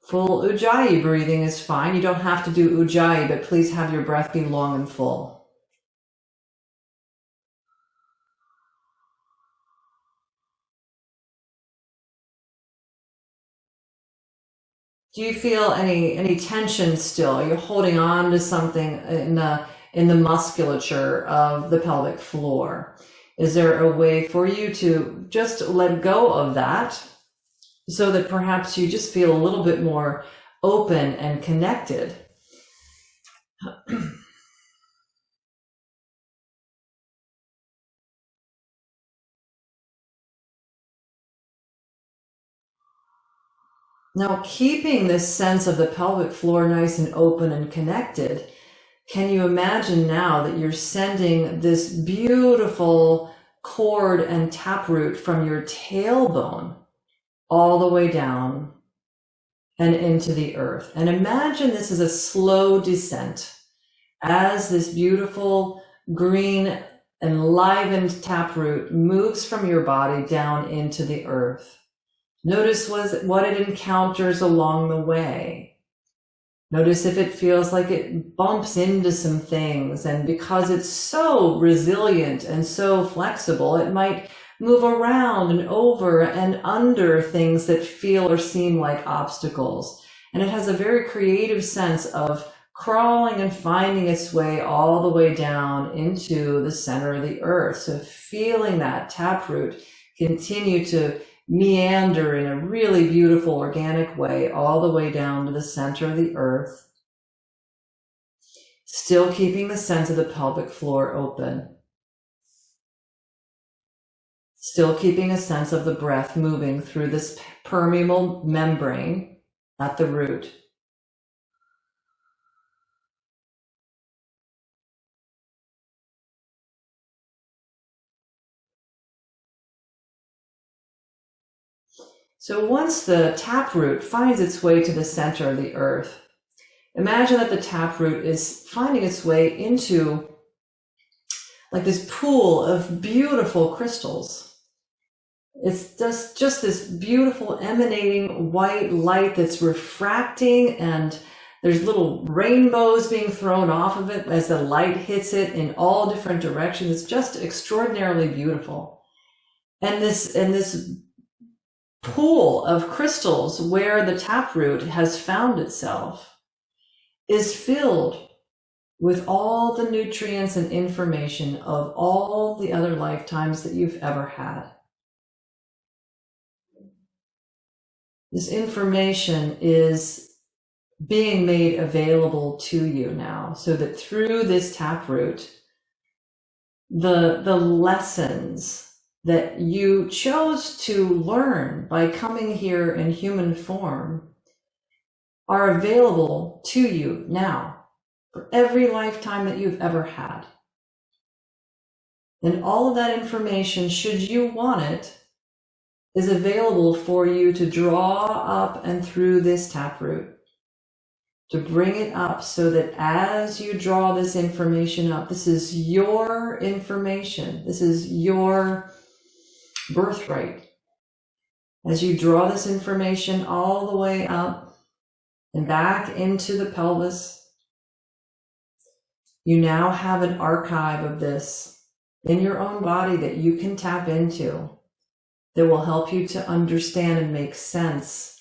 Full ujjayi breathing is fine. You don't have to do ujjayi, but please have your breath be long and full. Do you feel any tension still? You're holding on to something in the musculature of the pelvic floor. Is there a way for you to just let go of that so that perhaps you just feel a little bit more open and connected? Now, keeping this sense of the pelvic floor nice and open and connected, can you imagine now that you're sending this beautiful cord and taproot from your tailbone all the way down and into the earth? And imagine this is a slow descent as this beautiful green enlivened taproot moves from your body down into the earth. Notice what it encounters along the way. Notice if it feels like it bumps into some things, and because it's so resilient and so flexible, it might move around and over and under things that feel or seem like obstacles. And it has a very creative sense of crawling and finding its way all the way down into the center of the earth. So feeling that taproot continue to meander in a really beautiful organic way all the way down to the center of the earth, still keeping the sense of the pelvic floor open, still keeping a sense of the breath moving through this permeable membrane at the root. So once the taproot finds its way to the center of the earth, imagine that the taproot is finding its way into like this pool of beautiful crystals. It's just this beautiful emanating white light that's refracting, and there's little rainbows being thrown off of it as the light hits it in all different directions. It's just extraordinarily beautiful. And this pool of crystals where the taproot has found itself is filled with all the nutrients and information of all the other lifetimes that you've ever had. This information is being made available to you now, so that through this taproot, the lessons that you chose to learn by coming here in human form are available to you now for every lifetime that you've ever had. And all of that information, should you want it, is available for you to draw up and through this taproot, to bring it up so that as you draw this information up, this is your information, this is your birthright. As you draw this information all the way up and back into the pelvis, you now have an archive of this in your own body that you can tap into. that will help you to understand and make sense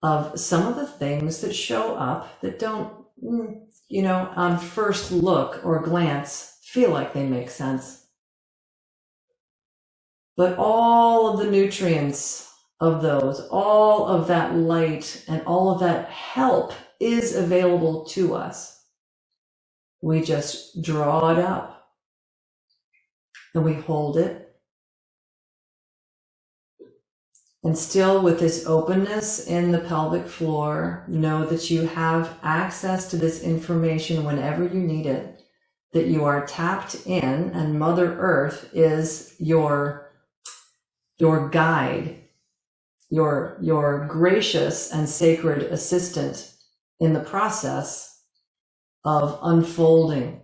of some of the things that show up that don't, on first look or glance, feel like they make sense. But all of the nutrients of those, all of that light and all of that help is available to us. We just draw it up and we hold it. And still with this openness in the pelvic floor, know that you have access to this information whenever you need it, that you are tapped in, and Mother Earth is your guide, your gracious and sacred assistant in the process of unfolding.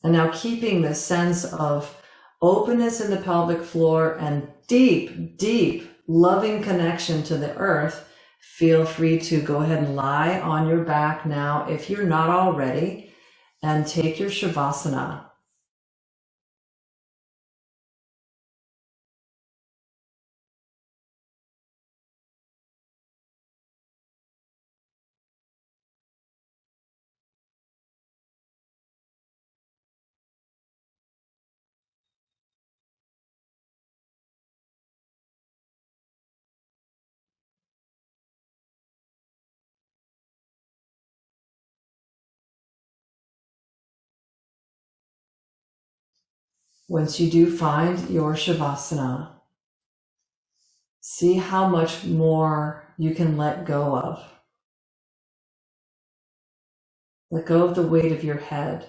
And now keeping this sense of openness in the pelvic floor and deep, deep, loving connection to the earth, feel free to go ahead and lie on your back now if you're not already, and take your Shavasana. Once you do find your Shavasana, see how much more you can let go of. Let go of the weight of your head.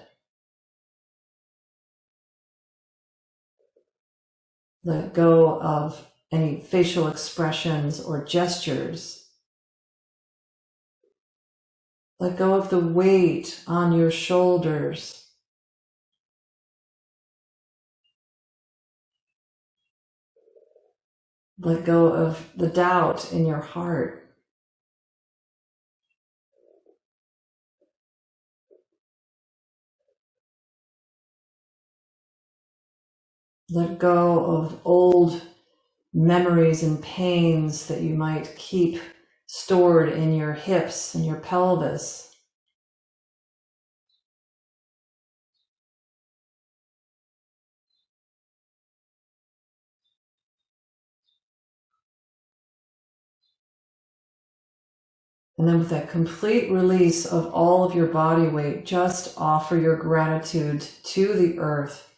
Let go of any facial expressions or gestures. Let go of the weight on your shoulders. Let go of the doubt in your heart. Let go of old memories and pains that you might keep stored in your hips and your pelvis. And then with that complete release of all of your body weight, just offer your gratitude to the earth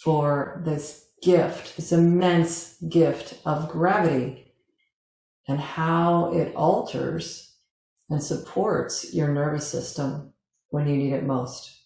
for this gift, this immense gift of gravity, and how it alters and supports your nervous system when you need it most.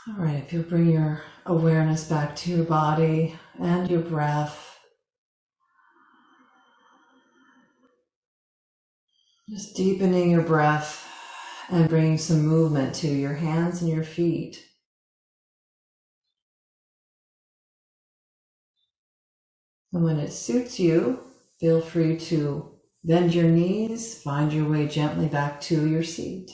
All right, if you'll bring your awareness back to your body and your breath, just deepening your breath and bringing some movement to your hands and your feet. And when it suits you, feel free to bend your knees, find your way gently back to your seat.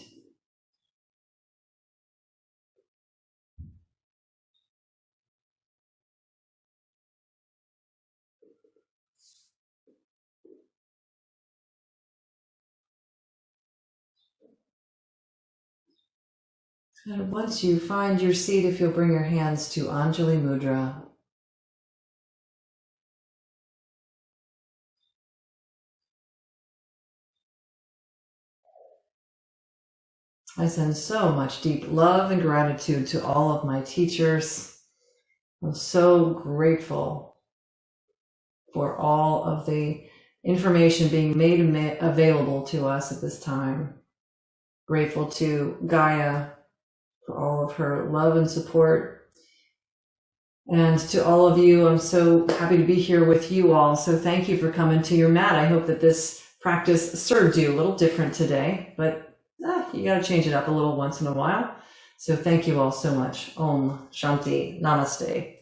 And once you find your seat, if you'll bring your hands to Anjali Mudra. I send so much deep love and gratitude to all of my teachers. I'm so grateful for all of the information being made available to us at this time. Grateful to Gaia for all of her love and support. And to all of you, I'm so happy to be here with you all. So thank you for coming to your mat. I hope that this practice served you a little different today, but you got to change it up a little once in a while. So thank you all so much. Om Shanti. Namaste.